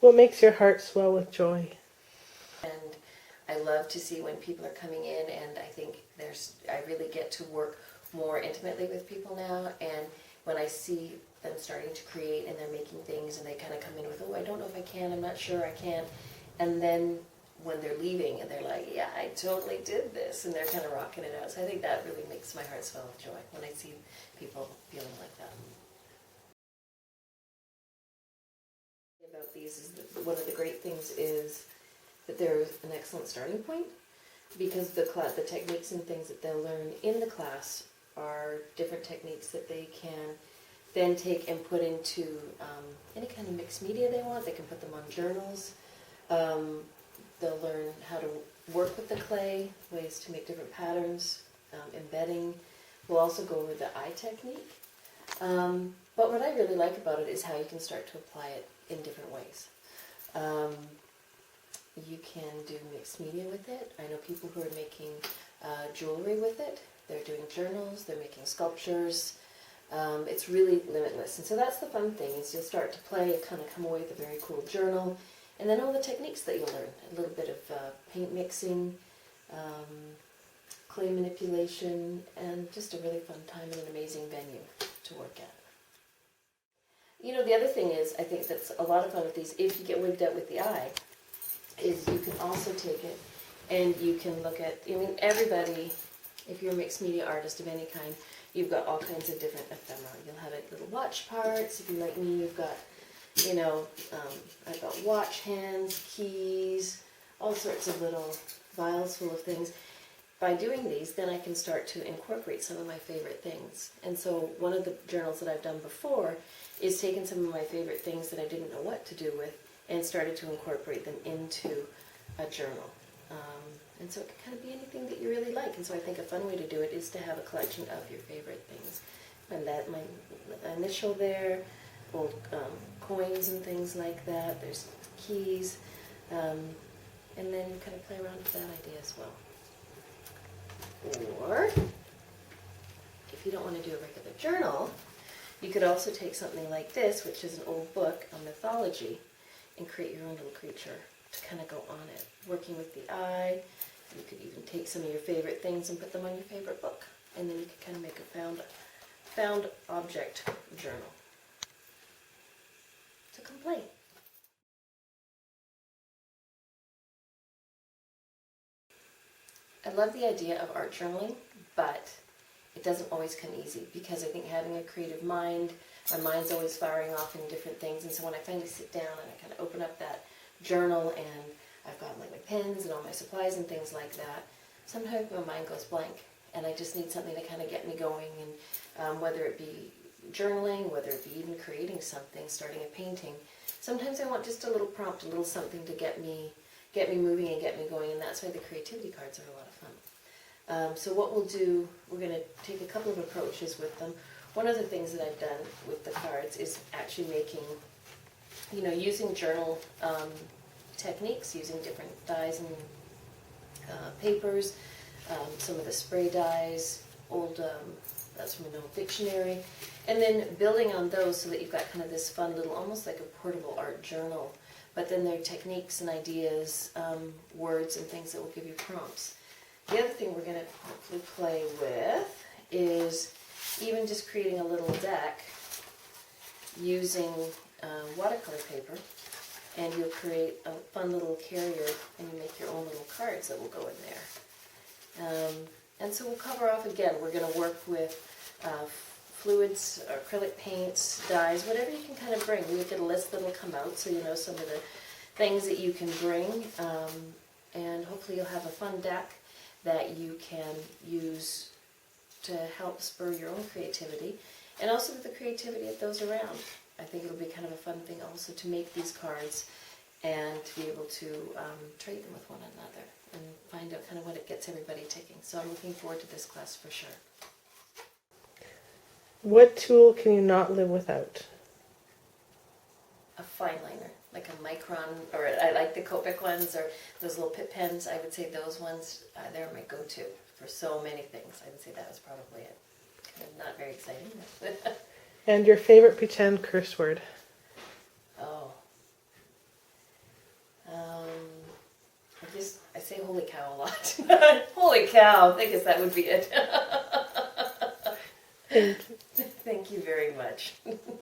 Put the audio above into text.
What makes your heart swell with joy? And I love to see when people are coming in, and I think I really get to work more intimately with people now, and when I see them starting to create and they're making things and they kind of come in with, oh, I don't know if I can, I'm not sure I can, and then when they're leaving and they're like, yeah, I totally did this, and they're kind of rocking it out. So I think that really makes my heart swell with joy when I see people feeling like that. About these is that one of the great things is that they're an excellent starting point, because the techniques and things that they'll learn in the class are different techniques that they can then take and put into any kind of mixed media they want. They can put them on journals. They'll learn how to work with the clay, ways to make different patterns, embedding. We'll also go over the eye technique. But what I really like about it is how you can start to apply it in different ways. You can do mixed media with it. I know people who are making jewelry with it. They're doing journals, they're making sculptures. It's really limitless. And so that's the fun thing, is you'll start to play, kind of come away with a very cool journal, and then all the techniques that you'll learn. A little bit of paint mixing, clay manipulation, and just a really fun time and an amazing venue to work at. You know, the other thing is, I think that's a lot of fun with these, if you get wigged out with the eye, is you can also take it and you can look at, I mean, everybody, if you're a mixed media artist of any kind, you've got all kinds of different ephemera. You'll have little watch parts. If you're like me, you've got, you know, I've got watch hands, keys, all sorts of little vials full of things. By doing these, then I can start to incorporate some of my favorite things. And so one of the journals that I've done before is taken some of my favorite things that I didn't know what to do with and started to incorporate them into a journal. And so it can kind of be anything that you really like. And so I think a fun way to do it is to have a collection of your favorite things. And that, my initial there, old coins and things like that. There's keys. And then you kind of play around with that idea as well. Or, if you don't want to do a regular journal, you could also take something like this, which is an old book on mythology, and create your own little creature to kind of go on it. Working with the eye, you could even take some of your favorite things and put them on your favorite book. And then you could kind of make a found object journal. So come play. I love the idea of art journaling, but it doesn't always come easy, because I think having a creative mind, my mind's always firing off in different things, and so when I finally sit down and I kind of open up that journal and I've got like my pens and all my supplies and things like that, sometimes my mind goes blank and I just need something to kind of get me going, and whether it be journaling, whether it be even creating something, starting a painting, sometimes I want just a little prompt, a little something to get me moving and get me going, and that's why the creativity cards are a lot of fun. So what we'll do, we're going to take a couple of approaches with them. One of the things that I've done with the cards is actually making, you know, using journal techniques, using different dyes and papers, some of the spray dyes, old, that's from an old dictionary, and then building on those so that you've got kind of this fun little, almost like a portable art journal, but then there are techniques and ideas, words and things that will give you prompts. The other thing we're going to hopefully play with is even just creating a little deck using watercolor paper, and you'll create a fun little carrier and you make your own little cards that will go in there. And so we'll cover off again. We're going to work with fluids, acrylic paints, dyes, whatever you can kind of bring. We'll get a list that will come out so you know some of the things that you can bring, and hopefully you'll have a fun deck that you can use to help spur your own creativity, and also the creativity of those around. I think it'll be kind of a fun thing also to make these cards and to be able to trade them with one another and find out kind of what it gets everybody ticking. So I'm looking forward to this class for sure. What tool can you not live without? A fine liner, like a micron, or I like the Copic ones, or those little pip pens. I would say those ones, they're my go-to for so many things. I would say that was probably it. Not very exciting. And your favorite pretend curse word? Oh. say holy cow a lot. Holy cow, I guess that would be it. Thank you. Thank you very much.